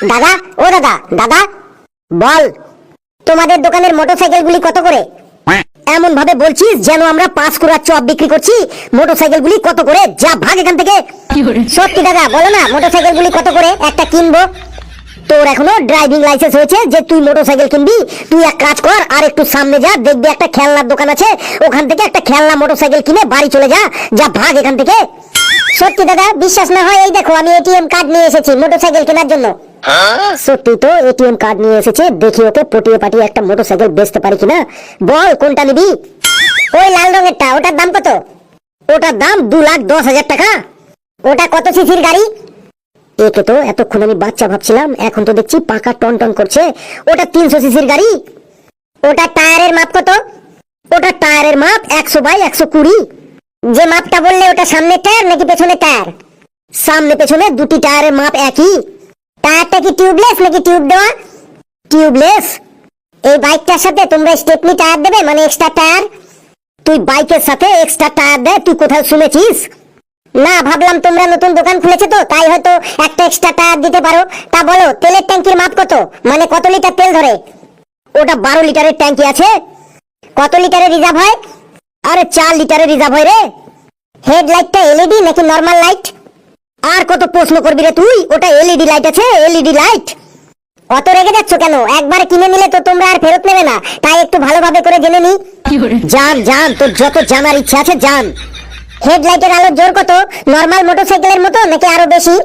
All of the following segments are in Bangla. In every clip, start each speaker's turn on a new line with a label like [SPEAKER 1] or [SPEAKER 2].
[SPEAKER 1] দাদা, ও দাদা, দাদা বল, তোমাদের দোকানের মোটরসাইকেলগুলি কত করে? এমন ভাবে বলছিস যেন আমরা 5 কুড়া চপ বিক্রি করছি। মোটরসাইকেলগুলি কত করে? যা ভাগ এখান থেকে। সত্যি দাদা বলো না, মোটরসাইকেলগুলি কত করে একটা কিনবো? তোর এখনো ড্রাইভিং লাইসেন্স হয়েছে যে তুই মোটরসাইকেল কিনবি? তুই এক কাজ কর, আর একটু সামনে যা, দেখবি একটা খেলনার দোকান আছে, ওখান থেকে একটা খেলনা মোটরসাইকেল কিনে বাড়ি চলে যা। যা ভাগ এখান থেকে। সত্যি দাদা, বিশ্বাস না হয় এই দেখো, আমি এটিএম কার্ড নিয়ে এসেছি মোটরসাইকেল কেনার জন্য। সত্যি তো এটিএম কার্ড নিয়ে এসেছে, দেখি ওকে পটিয়ে পাটিয়ে একটা মোটরসাইকেল বেচতে পারি কিনা। বল কোনটা নিবি? ওই লাল রঙেরটা। ওটার দাম কত? ওটার দাম 2,10,000 টাকা। ওটা কত সিসির গাড়ি? একে তো এতক্ষণ আমি বাচ্চা ভাবছিলাম, এখন তো দেখছি পাকা টন টন করছে। ওটা 300 সিসির গাড়ি। ওটা টায়ারের মাপ কত? ওটা টায়ারের মাপ 100/120। যে মাপটা বললে ওটা সামনের টায়ার নাকি পেছনের টায়ার? সামনে পেছনে দুটি টায়ারের মাপ একই। টায়ারটা কি টিউবলেস নাকি টিউব দেওয়া? টিউবলেস। এই বাইকটার সাথে তোমরা স্টেপনি টায়ার দেবে, মানে এক্সট্রা টায়ার? তুই বাইকের সাথে এক্সট্রা টায়ার দেয় তুই কোথাও শুনেছিস? না, ভাবলাম তোমরা নতুন দোকান খুলেছে তো, তাই হয়তো একটা এক্সট্রা টায়ার দিতে পারো। তা বলো, তেলের ট্যাঙ্কির মাপ কত, মানে কত লিটার তেল ধরে? ওটা 12 লিটারের ট্যাঙ্কি আছে। কত লিটারের রিজার্ভ হয়? আরে 4 লিটারের রিজার্ভ হয় রে। হেডলাইটটা এলইডি নাকি নরমাল লাইট? আর কত প্রশ্ন করবি রে তুই? ওটা এলইডি লাইট আছে, এলইডি লাইট। অত রেগে যাচ্ছ কেন? একবার কিনে নিলে তো তোমরা আর ফেরত নেবে না, তাই একটু ভালোভাবে করে জেনে নি। জান জান, তোর যত জানার ইচ্ছা আছে জান। হেডলাইটের আলোর জোর কত? নরমাল মোটরসাইকেলের মতো নাকি আরো বেশি?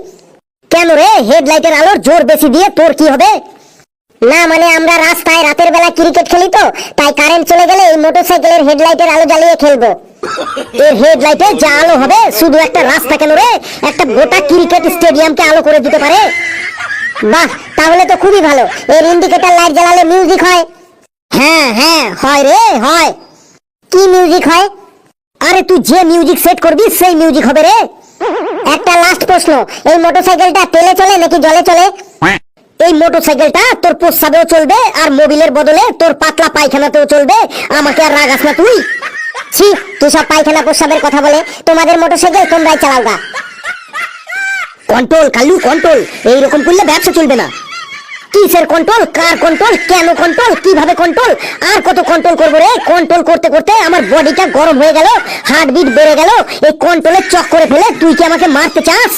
[SPEAKER 1] কেন রে, হেডলাইটের আলোর জোর বেশি দিয়ে তোর কি হবে? না মানে আমরা রাস্তায় রাতের বেলা ক্রিকেট খেলি তো, তাই কারেন্ট চলে গেলে এই মোটরসাইকেলের হেডলাইটের আলো জ্বালিয়ে খেলবো। এর হেডলাইটে যা আলো হবে, শুধু একটা রাস্তা কেন রে, একটা গোটা ক্রিকেট স্টেডিয়ামকে আলো করে দিতে পারে। বাহ, তাহলে তো খুবই ভালো। এর ইন্ডিকেটর লাইট জ্বালালে মিউজিক হয়? হ্যাঁ হ্যাঁ হয় রে, হয়। কি মিউজিক হয়? আরে তুই যে মিউজিক সেট করবি সেই মিউজিক হবে রে। একটা লাস্ট প্রশ্ন, এই মোটরসাইকেলটা তেলে চলে নাকি জলে চলে? এই মোটরসাইকেলটা তোর প্রস্রাবেও চলবে, আর মোবিলের বদলে তোর পাতলা পায়খানাতেও চলবে। আমাকে আর রাগাস না তুই। ছি, তুই সব পায়খানা প্রস্রাবের কথা বলে, তোমাদের মোটরসাইকেল তোমরাই চালাও গা। Control Kalu, control. এইরকম করলে ব্যবসা চলবে না। কিসের কন্ট্রোল? কার কন্ট্রোল? কেন কন্ট্রোল? কিভাবে কন্ট্রোল? আর কত কন্ট্রোল করবো রে? কন্ট্রোল করতে করতে আমার বডিটা গরম হয়ে গেল, হার্টবিট বেড়ে গেল। এই কন্ট্রোলের চক্করে ফেলে তুই কি আমাকে মারতে চাস?